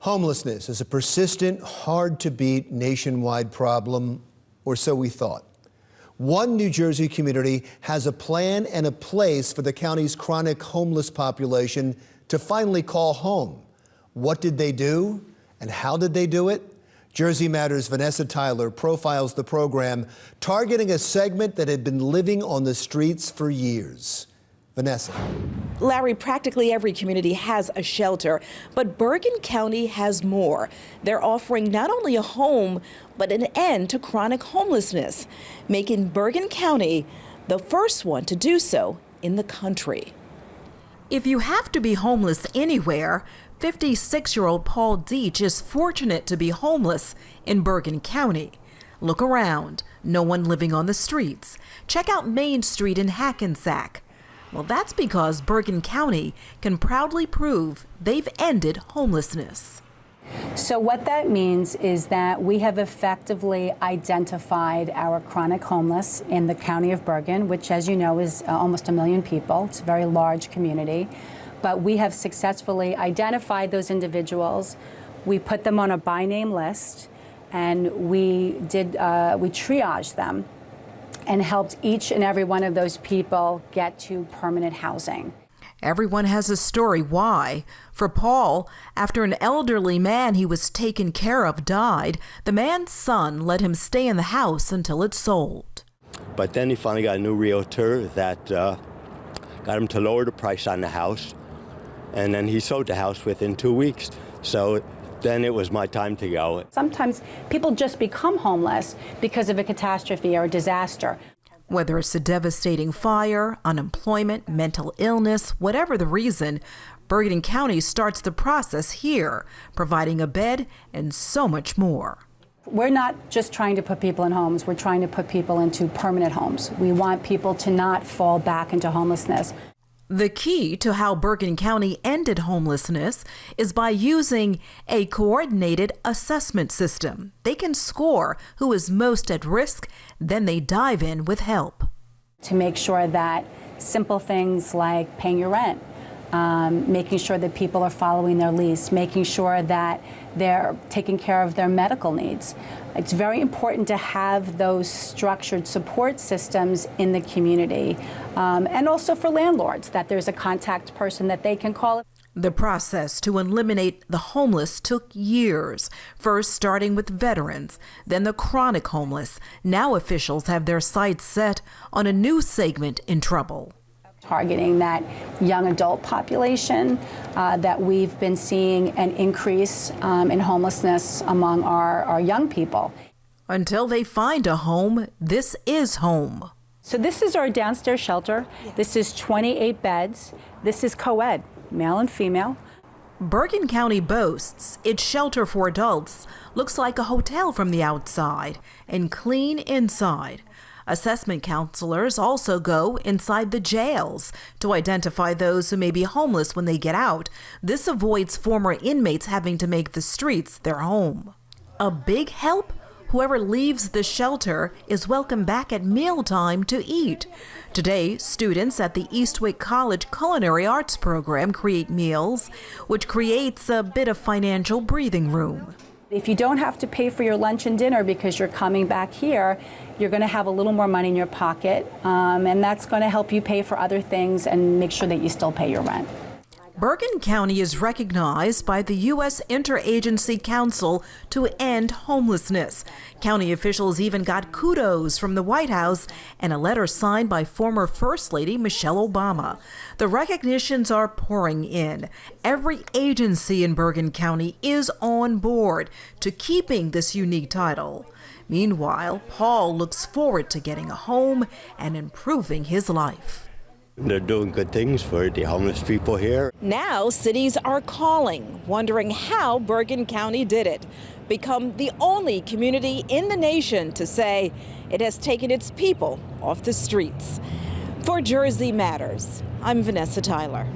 Homelessness is a persistent, hard-to-beat nationwide problem, or so we thought. One New Jersey community has a plan and a place for the county's chronic homeless population to finally call home. What did they do, and how did they do it? Jersey Matters' Vanessa Tyler profiles the program, targeting a segment that had been living on the streets for years. Vanessa. Larry, practically every community has a shelter, but Bergen County has more. They're offering not only a home, but an end to chronic homelessness, making Bergen County the first one to do so in the country. If you have to be homeless anywhere, 56-year-old Paul Deach is fortunate to be homeless in Bergen County. Look around, no one living on the streets. Check out Main Street in Hackensack. Well, that's because Bergen County can proudly prove they've ended homelessness. So what that means is that we have effectively identified our chronic homeless in the county of Bergen, which, as you know, is almost 1 million people. It's a very large community. But we have successfully identified those individuals. We put them on a by name list, and we triaged them and helped each and every one of those people get to permanent housing. Everyone has a story why. For Paul, after an elderly man he was taking care of died, the man's son let him stay in the house until it sold. But then he finally got a new realtor that got him to lower the price on the house, and then he sold the house within 2 weeks. So then it was my time to go. Sometimes people just become homeless because of a catastrophe or a disaster. Whether it's a devastating fire, unemployment, mental illness, whatever the reason, Bergen County starts the process here, providing a bed and so much more. We're not just trying to put people in homes, we're trying to put people into permanent homes. We want people to not fall back into homelessness. The key to how Bergen County ended homelessness is by using a coordinated assessment system. They can score who is most at risk, then they dive in with help. To make sure that simple things like paying your rent, making sure that people are following their lease, making sure that they're taking care of their medical needs. It's very important to have those structured support systems in the community, and also for landlords, that there's a contact person that they can call. The process to eliminate the homeless took years, first starting with veterans, then the chronic homeless. Now officials have their sights set on a new segment in trouble. Targeting that young adult population, that we've been seeing an increase in homelessness among our young people. Until they find a home, this is home. So this is our downstairs shelter. This is 28 beds. This is co-ed, male and female. Bergen County boasts its shelter for adults looks like a hotel from the outside and clean inside. Assessment counselors also go inside the jails to identify those who may be homeless when they get out. This avoids former inmates having to make the streets their home. A big help? Whoever leaves the shelter is welcome back at mealtime to eat. Today, students at the Eastwick College Culinary Arts program create meals, which creates a bit of financial breathing room. If you don't have to pay for your lunch and dinner because you're coming back here, you're going to have a little more money in your pocket, and that's going to help you pay for other things and make sure that you still pay your rent. Bergen County is recognized by the U.S. Interagency Council to End Homelessness. County officials even got kudos from the White House and a letter signed by former First Lady Michelle Obama. The recognitions are pouring in. Every agency in Bergen County is on board to keeping this unique title. Meanwhile, Paul looks forward to getting a home and improving his life. They're doing good things for the homeless people here. Now cities are calling, wondering how Bergen County did it. Become the only community in the nation to say it has taken its people off the streets. For Jersey Matters, I'm Vanessa Tyler.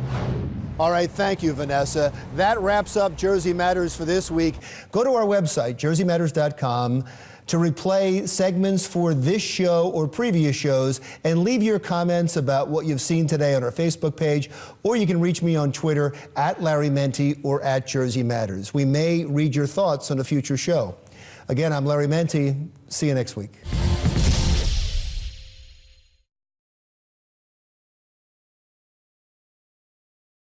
All right, thank you, Vanessa. That wraps up Jersey Matters for this week. Go to our website, jerseymatters.com. to replay segments for this show or previous shows, and leave your comments about what you've seen today on our Facebook page, or you can reach me on Twitter at Larry Menti or at Jersey Matters. We may read your thoughts on a future show. Again, I'm Larry Menti. See you next week.